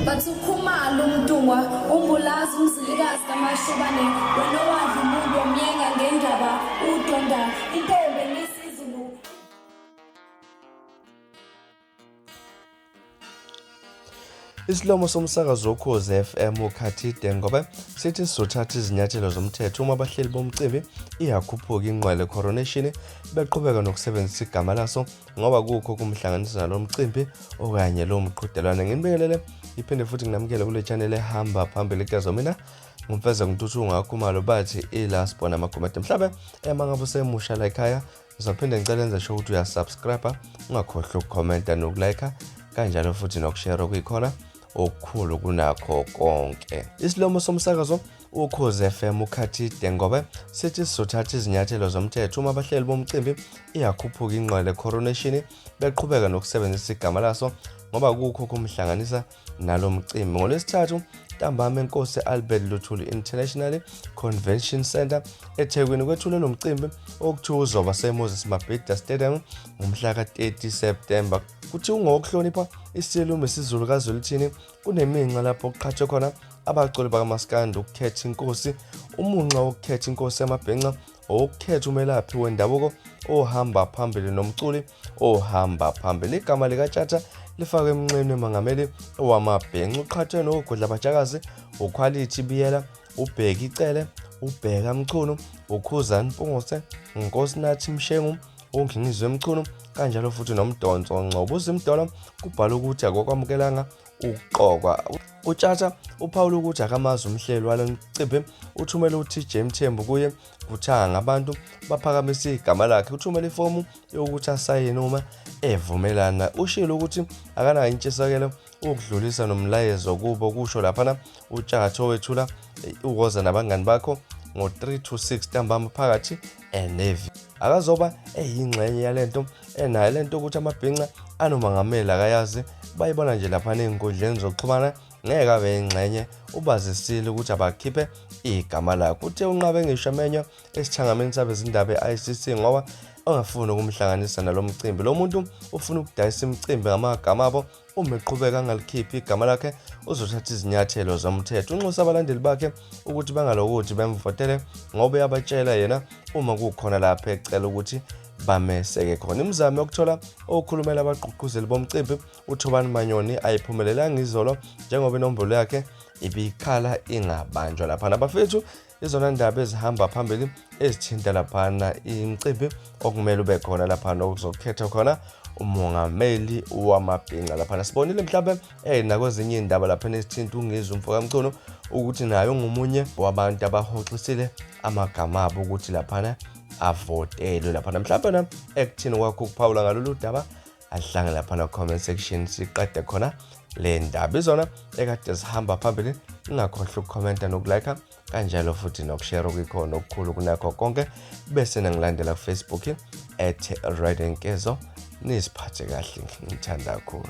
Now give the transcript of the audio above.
bathukhumala umdungwa umbulazi umzilikazi kamashobane wena wadla umuntu wamyenga ngendaba udonda intombi ngesizulu. Isilomo somsakazo wokhozi FM uKhathide Ngobe sithi sizothatha izinyathelo zomthetho uma abahleli bomcimbi iyakhuphuka inqwele coronation beqhubeka nokusebenzisa igama laso ngoba kukho kumhlanganisa nalo mcimbi okanye lo mqhudelwano. Nginibingelele iphinde futhi nginamukele kule channel ehamba phambili kuyazo mina ngumfeza ngintuthu ngakhumalo bathi ilast bona amakomenti mhlabe mangabe usemusha la ekhaya uzaphinde ngicela enze sure ukuthi uyasubscribe ungakhohlwa ukukhomenta nokulike kanjalo futhi nokushare kuyikhona okukhulu kunakho konke. Isilomo somsakazo ukhozi FM uKhathide Ngobe sithi sizothatha izinyathelo zomthetho uma abahleli bomcimbi iyakhuphuka inqwele coronation beqhubeka nokusebenzisa igama laso ngoba kukho kumhlanganisa nalo mcimbi. NgoLwesithathu ntambama enkosi Albert Luthuli International Convention Center eThekwini kwethule lo mcimbi okuthiwa uzoba seMoses Mabhida Stadium ngomhla ka-30 September. Kuthi ungokuhlonipha isilumo isizulu kaZwelithini kuneminxa lapho kuqhathwe khona abaculi bakaMaskandi ukukhetha inkosi, umunxa wokukhetha inkosi yamaBhinca, ukukhetha umelaphi wendabuko ohamba phambili nomculi ohamba phambili. Igama likaTshatha lifakwe emnqeni weMongameli wamaBhinca. Uqhathwe nogodla abatshakazi uKhwalithi Biyela, uBheki Cele, uBheka Mchunu, uKhuzani Mpungose, uNkosinathi Mshengu, uNgingizwe Mchunu kanjalo futhi nomdonso Ngobe uzimdolo kubhala ukuthi akokwamukelanga uqokwa. uTshatha uphawula ukuthi akamazi umhlelo walo mcimbi, uthumela uTJ Mthembu kuye kuthanga ngabantu baphakamisa igama lakhe, uthumela ifomu yokuthi asayine uma evumelana. Ushilo ukuthi akanayo intshisekelo ukudlulisa nomlayezo kubo kusho lapha uTshatha owethula uwoza nabangani bakho ngo-3 to 6 ntambama phakathi eNavy. Akazoba eyingxenye yalento enayo lento ukuthi amaBhinca anomongameli akayazi bayibona nje lapha ezinkundleni zokuxhumana ngeke abe ingxenye ubazisile ukuthi abakhiphe igama lakhe. Uthe unqabe ngisho amenywa esithangameni sabezindaba e-ICC ngoba ongafuni ukumhlanganisa nalo mcimbi. Lo muntu ufuna ukudayisa imicimbi ngamagama abo uma eqhubeka angalikhiphi igama lakhe uzothatha izinyathelo zomthetho. Unxusa abalandeli bakhe ukuthi bangalokuthi bemvotele ngoba yabatshela yena uma kukhona lapha ecela ukuthi bameseke khona. Imizamo yokuthola okukhulumela abagqugquzeli bomcimbi uThobani Manyoni ayiphumelelanga izolo njengoba inombolo yakhe ibikhala ingabanjwa lapha. Nabafethu izona ndaba ezihamba phambili ezithinta lapha imicimbi okumele ube khona lapha okuzokhetha khona umongameli wamaBhinca lapha. Sibonile mhlawumbe nakwezinye indaba lapha ezithinta uNgizwe Mfokamchunu ukuthi nayo ngomunye wabantu abahoxisile amagama abo ukuthi lapha avotelwe lapha. Mhlawumbe ekuthini kwakho ukuphawula ngalolu daba ahlange lapha comment section siqede khona le ndaba izona ekade sihamba phambili. Ungakhohlwa ukukhomenta nokulike kanjalo futhi nokushare kuyikhona okukhulu kunakho konke bese nangilandela kuFacebook @RightNkezo. Nisiphathe kahle, ngithanda kakhulu.